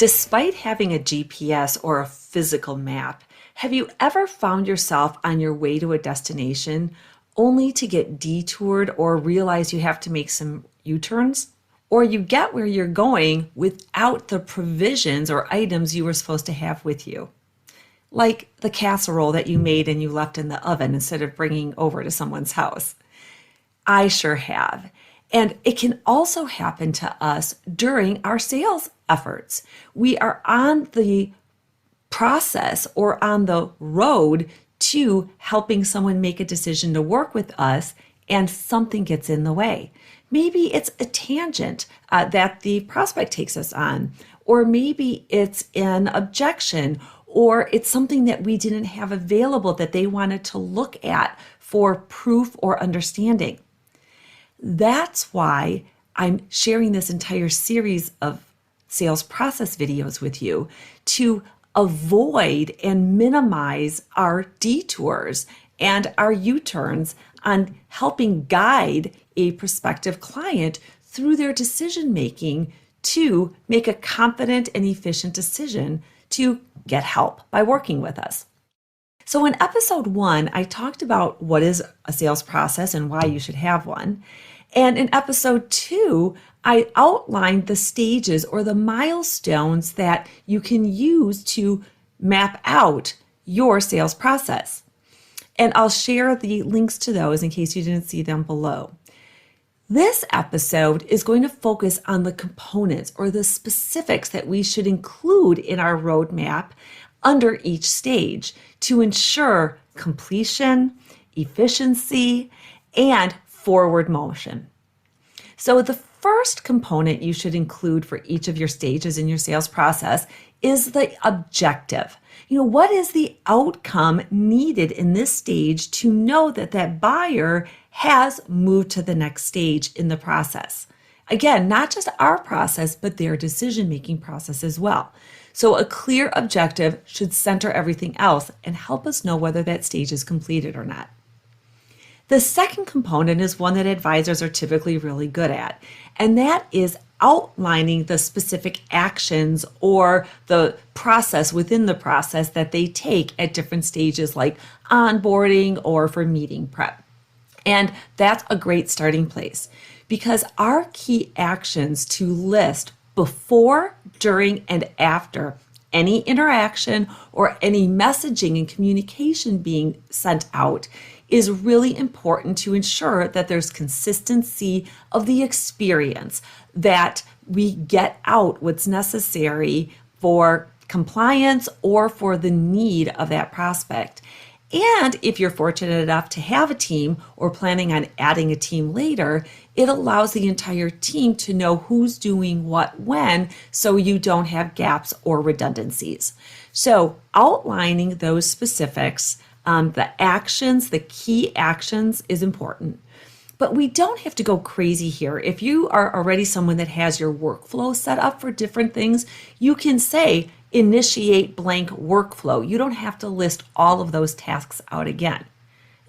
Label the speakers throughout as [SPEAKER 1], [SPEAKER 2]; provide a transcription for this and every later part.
[SPEAKER 1] Despite having a GPS or a physical map, have you ever found yourself on your way to a destination only to get detoured or realize you have to make some U-turns? Or you get where you're going without the provisions or items you were supposed to have with you? Like the casserole that you made and you left in the oven instead of bringing over to someone's house. I sure have. And it can also happen to us during our sales efforts. We are on the process or on the road to helping someone make a decision to work with us, and something gets in the way. Maybe it's a tangent that the prospect takes us on, or maybe it's an objection, or it's something that we didn't have available that they wanted to look at for proof or understanding. That's why I'm sharing this entire series of sales process videos with you to avoid and minimize our detours and our U-turns on helping guide a prospective client through their decision making to make a confident and efficient decision to get help by working with us. So in episode 1, I talked about what is a sales process and why you should have one. And in episode 2, I outlined the stages or the milestones that you can use to map out your sales process. And I'll share the links to those in case you didn't see them below. This episode is going to focus on the components or the specifics that we should include in our roadmap under each stage to ensure completion, efficiency, and forward motion. So the first component you should include for each of your stages in your sales process is the objective. What is the outcome needed in this stage to know that that buyer has moved to the next stage in the process? Again, not just our process, but their decision-making process as well. So a clear objective should center everything else and help us know whether that stage is completed or not. The second component is one that advisors are typically really good at, and that is outlining the specific actions or the process within the process that they take at different stages like onboarding or for meeting prep. And that's a great starting place because our key actions to list before, during, and after any interaction or any messaging and communication being sent out is really important to ensure that there's consistency of the experience, that we get out what's necessary for compliance or for the need of that prospect. And if you're fortunate enough to have a team or planning on adding a team later, it allows the entire team to know who's doing what when, so you don't have gaps or redundancies. So outlining those specifics, the actions, the key actions is important. But we don't have to go crazy here. If you are already someone that has your workflow set up for different things, you can say initiate blank workflow. You don't have to list all of those tasks out again.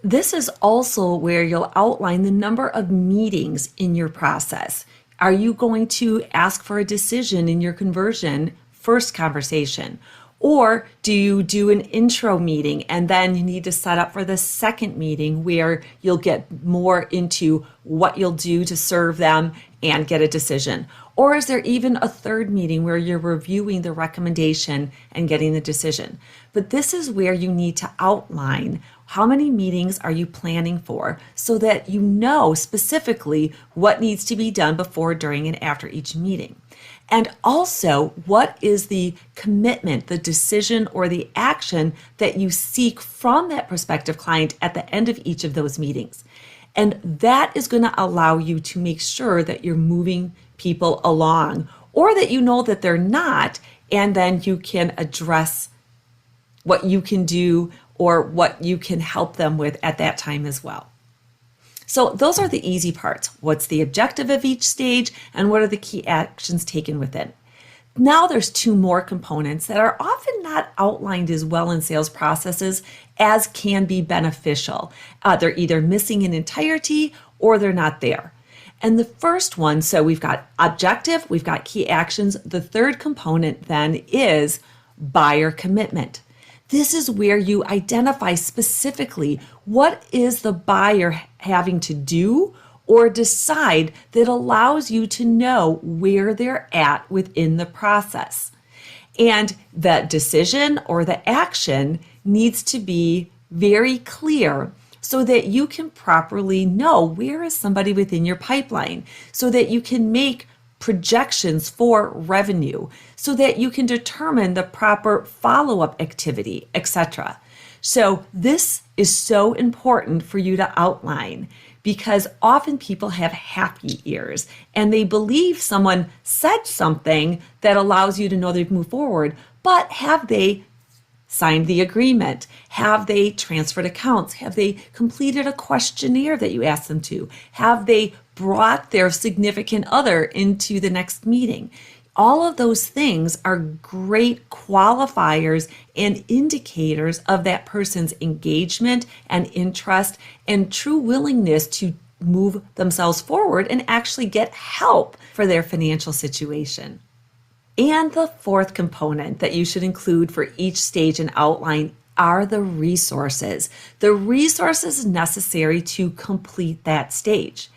[SPEAKER 1] This is also where you'll outline the number of meetings in your process. Are you going to ask for a decision in your conversion first conversation? Or do you do an intro meeting and then you need to set up for the second meeting where you'll get more into what you'll do to serve them and get a decision? Or is there even a third meeting where you're reviewing the recommendation and getting the decision? But this is where you need to outline how many meetings are you planning for so that you know specifically what needs to be done before, during, and after each meeting. And also, what is the commitment, the decision, or the action that you seek from that prospective client at the end of each of those meetings? And that is going to allow you to make sure that you're moving people along, or that you know that they're not, and then you can address what you can do or what you can help them with at that time as well. So those are the easy parts. What's the objective of each stage and what are the key actions taken within? Now there's 2 more components that are often not outlined as well in sales processes as can be beneficial. They're either missing in entirety or they're not there. And the first one, so we've got objective, we've got key actions. The third component then is buyer commitment. This is where you identify specifically what is the buyer having to do or decide that allows you to know where they're at within the process. And that decision or the action needs to be very clear so that you can properly know where is somebody within your pipeline, so that you can make projections for revenue, so that you can determine the proper follow-up activity, etc. So this is so important for you to outline, because often people have happy ears and they believe someone said something that allows you to know they've moved forward, but have they signed the agreement? Have they transferred accounts? Have they completed a questionnaire that you asked them to? Have they brought their significant other into the next meeting? All of those things are great qualifiers and indicators of that person's engagement and interest and true willingness to move themselves forward and actually get help for their financial situation. And the fourth component that you should include for each stage and outline are the resources necessary to complete that stage.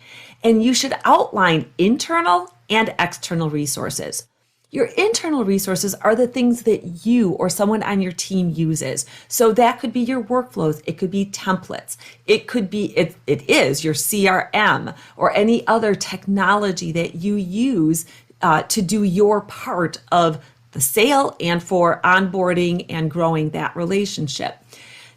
[SPEAKER 1] And you should outline internal and external resources. Your internal resources are the things that you or someone on your team uses. So that could be your workflows, it could be templates, it could be, it is your CRM or any other technology that you use to do your part of the sale and for onboarding and growing that relationship.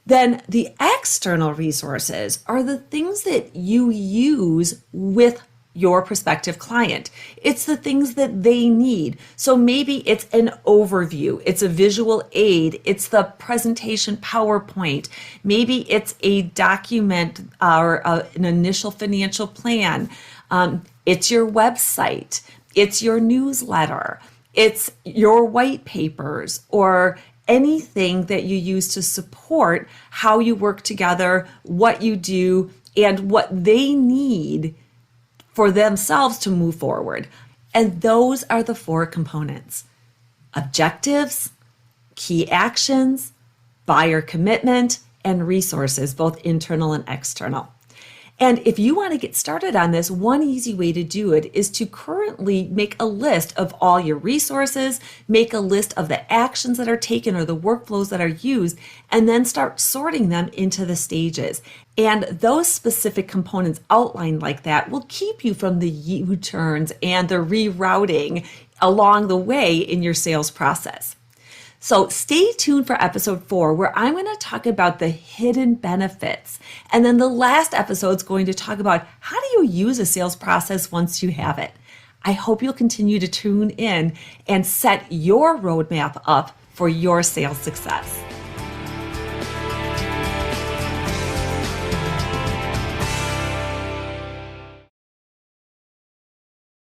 [SPEAKER 1] Then the external resources are the things that you use with your prospective client. It's the things that they need. So maybe it's an overview, it's a visual aid, it's the presentation PowerPoint, maybe it's a document or an initial financial plan, it's your website, it's your newsletter, it's your white papers, or anything that you use to support how you work together, what you do, and what they need for themselves to move forward. And those are the four components: objectives, key actions, buyer commitment, and resources, both internal and external. And if you want to get started on this, one easy way to do it is to currently make a list of all your resources, make a list of the actions that are taken or the workflows that are used, and then start sorting them into the stages. And those specific components outlined like that will keep you from the U-turns and the rerouting along the way in your sales process. So stay tuned for episode 4, where I'm going to talk about the hidden benefits. And then the last episode is going to talk about how do you use a sales process once you have it. I hope you'll continue to tune in and set your roadmap up for your sales success.